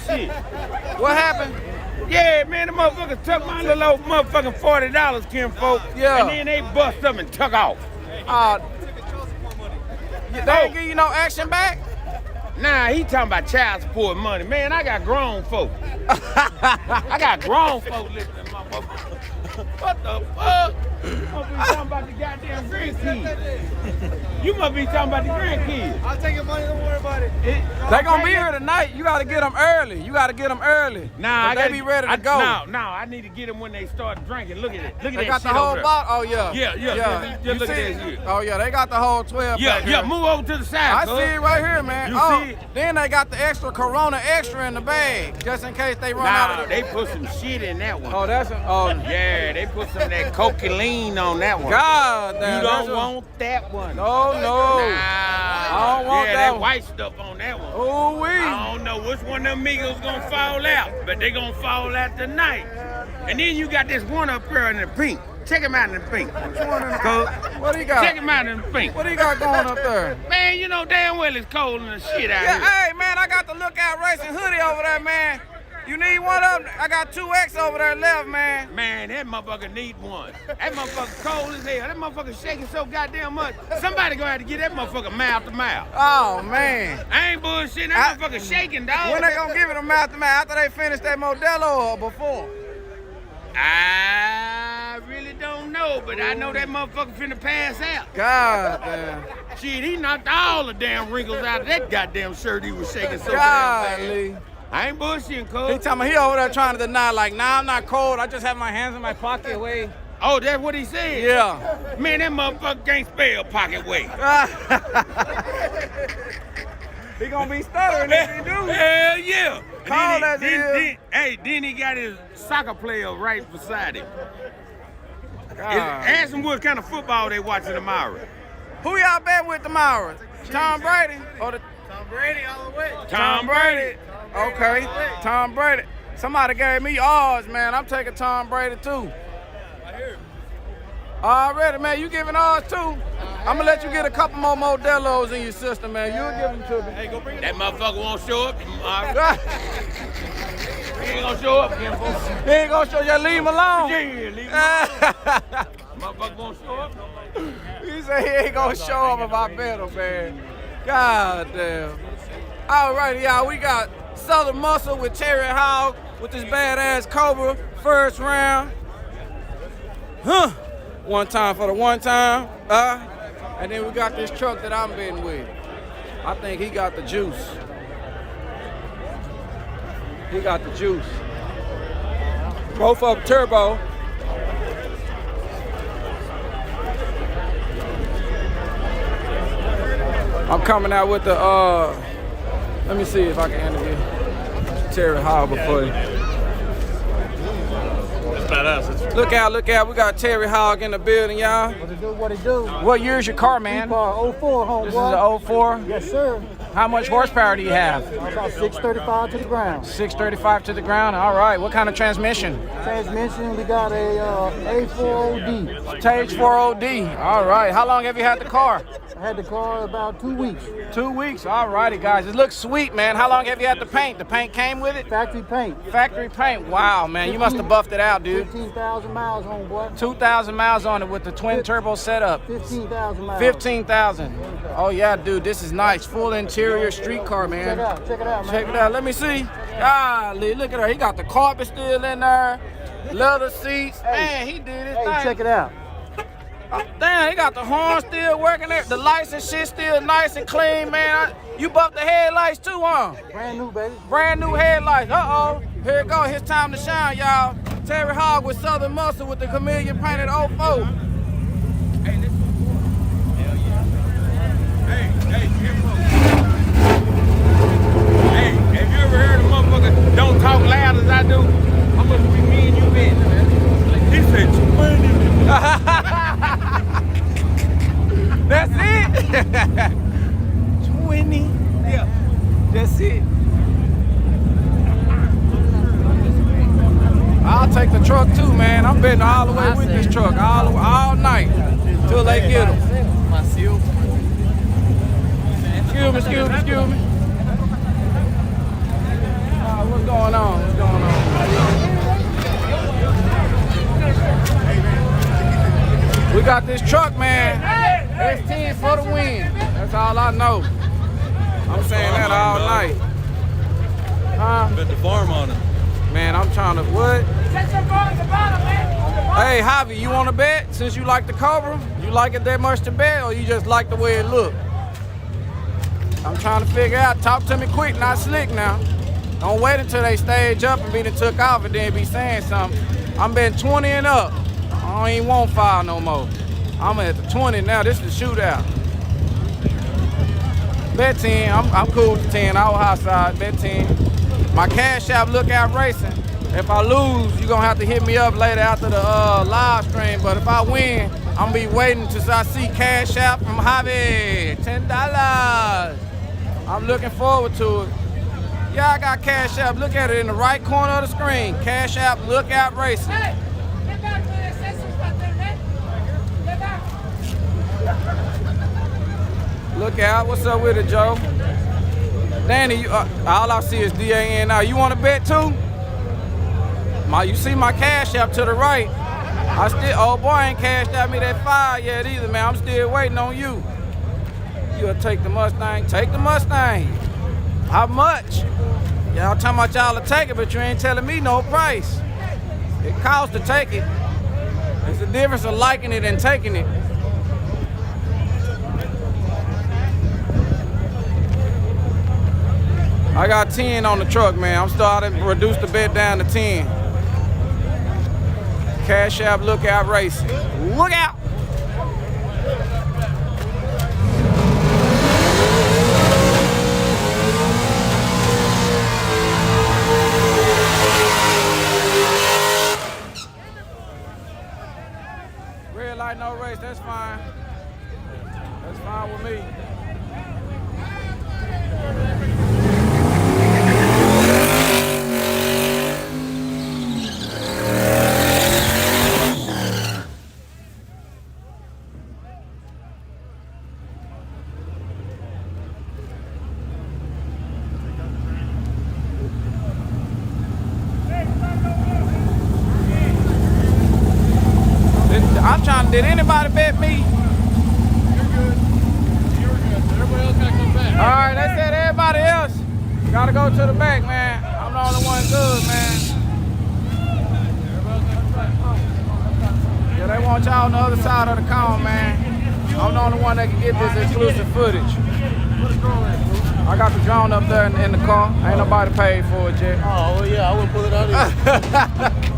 shit. What happened? Yeah, man, the motherfuckers took my little old motherfucking $40, kinfolk. Yeah. And then they bust up and took off. They ain't give you no action back? Nah, he talking about child support money. Man, I got grown folk. I got grown folk listening to my motherfucker. What the fuck? You must be talking about the goddamn grandkids. You must be talking about the grandkids. I'll take your money, don't worry about it. They gonna be here tonight. You gotta get them early. Nah, they be ready to go. No, I need to get them when they start drinking. Look at it. Look at They that got shit the whole over there. bottle. Oh yeah. Yeah. Just look see at it? that shit. Oh yeah, they got the whole 12 Yeah, back yeah. here. Move over to the side. I cuz. see it right here, man. You oh, see it? Then they got the extra Corona extra in the bag, just in case they run out Nah, of they put some shit in that one. Oh, that's Yeah, they put some of that cocaine on that one. God damn. You don't want that one. No. Nah. I don't want that one. white stuff on that one. Ooh wee. I don't know which one of them Migos gonna fall out, but they gonna fall out tonight. And then you got this one up here in the pink. Check him out in the pink. What do you got? Check him out in the pink. What do you got going up there? Man, you know damn well it's cold and the shit out Yeah, here. hey man, I got the Lookout Racing hoodie over there, man. You need one of them? I got 2X over there left, man. Man, that motherfucker need one. That motherfucker cold as hell. That motherfucker shaking so goddamn much. Somebody gonna have to get that motherfucker mouth to mouth. Oh man. I ain't bullshitting. That motherfucker shaking, dog. When they gonna give it a mouth to mouth? After they finish that Modelo or before? I really don't know, but I know that motherfucker finna pass out. God damn. Shit, he knocked all the damn wrinkles out of that goddamn shirt he was shaking so damn bad. Golly. I ain't bullshitting, cuz. He telling me he over there trying to deny, like, nah, I'm not cold. I just have my hands in my pocket way. Oh, that's what he said? Yeah. Man, that motherfucker can't spell pocket way. He gonna be stuttering if he do. Hell yeah. Cold as he is. Then he got his soccer player right beside him. God. Ask him what kind of football they watching tomorrow. Who y'all bet with tomorrow? Tom Brady? Or the Tom Brady all the way. Tom Brady. Okay, Tom Brady. Somebody gave me odds, man. I'm taking Tom Brady too. Already, man. You giving odds too? I'm gonna let you get a couple more Modelos in your system, man. You'll give them to me. Hey, go bring it. That motherfucker won't show up tomorrow. He ain't gonna show up, Kim. He ain't gonna show you. Leave him alone. Yeah, leave him alone. Motherfucker won't show up. He said he ain't gonna show up if I bet him, man. God damn. Alrighty, y'all. We got Southern Muscle with Terry Hogg with this badass Cobra first round. Huh. One time for the one time. And then we got this truck that I'm betting with. I think he got the juice. He got the juice. Both of them turbo. I'm coming out with the, let me see if I can interview Terry Hogg before you. That's badass. Look out, we got Terry Hogg in the building, y'all. What it do? What year is your car, man? Car 04, homeboy. This is an 04? Yes, sir. How much horsepower do you have? About 635 to the ground. 635 to the ground, all right. What kind of transmission? Transmission, we got a A40D. Stage 40D, all right. How long have you had the car? I had the car about 2 weeks. 2 weeks, all righty, guys. It looks sweet, man. How long have you had the paint? The paint came with it? Factory paint. Factory paint, wow, man. You must have buffed it out, dude. 15,000 miles, homeboy. 2,000 miles on it with the twin turbo setup. 15,000 miles. 15,000. Oh yeah, dude, this is nice. Full interior street car, man. Check it out, man. Check it out. Let me see. Golly, look at her. He got the carpet still in there. Leather seats. Man, he did his Hey, thing. check it out. Damn, he got the horn still working there. The lights and shit still nice and clean, man. You buffed the headlights too, huh? Brand new, baby. Brand new headlights. Uh-oh. Here it go. His time to shine, y'all. Terry Hogg with Southern Muscle with the Chameleon painted 04. Hey, listen. Hell yeah. Hey, hey, have you ever heard a motherfucker don't talk loud as I do? How much we me and you been? He said 20. That's it? 20? Yeah. That's it. I'll take the truck too, man. I'm betting all the way with this truck, all night, till they get them. Excuse me. got this truck, man. S10 for the win. That's all I know. I'm saying that all night. Huh? Bet the farm on it. Man, I'm trying to, what? Hey, Javi, you want to bet? Since you like the Cobra, you like it that much to bet, or you just like the way it look? I'm trying to figure out. Talk to me quick, not slick now. Don't wait until they stage up and be done took off and then be saying something. I'm betting 20 and up. I don't even want 5 no more. I'm at the 20 now. This is a shootout. Bet 10. I'm cool with 10. I was high side. Bet 10. My Cash App Lookout Racing. If I lose, you're going to have to hit me up later after the live stream. But if I win, I'm going to be waiting until I see Cash App from Javi. $10. I'm looking forward to it. Yeah, I got Cash App. Look at it in the right corner of the screen. Cash App Lookout Racing. Look out. What's up with it, Joe? Danny, all I see is DAN now. You want to bet too? You see my Cash App to the right. Oh boy, ain't cashed out me that 5 yet either, man. I'm still waiting on you. You'll take the Mustang. Take the Mustang. How much? Y'all talking about y'all to take it, but you ain't telling me no price. It costs to take it. It's the difference of liking it and taking it. I got 10 on the truck, man. I'm starting to reduce the bet down to 10. Cash App Lookout Racing. Look out! Red light, no race. That's fine. That's fine with me. Did anybody bet me? You're good. You're good. Everybody else gotta come back. All right, they said everybody else gotta go to the back, man. I'm the only one good, man. Yeah, they want y'all on the other side of the cone, man. I'm the only one that can get this exclusive footage. I got the drone up there in the car. Ain't nobody paid for it yet. Oh, well, yeah, I wouldn't pull it out either.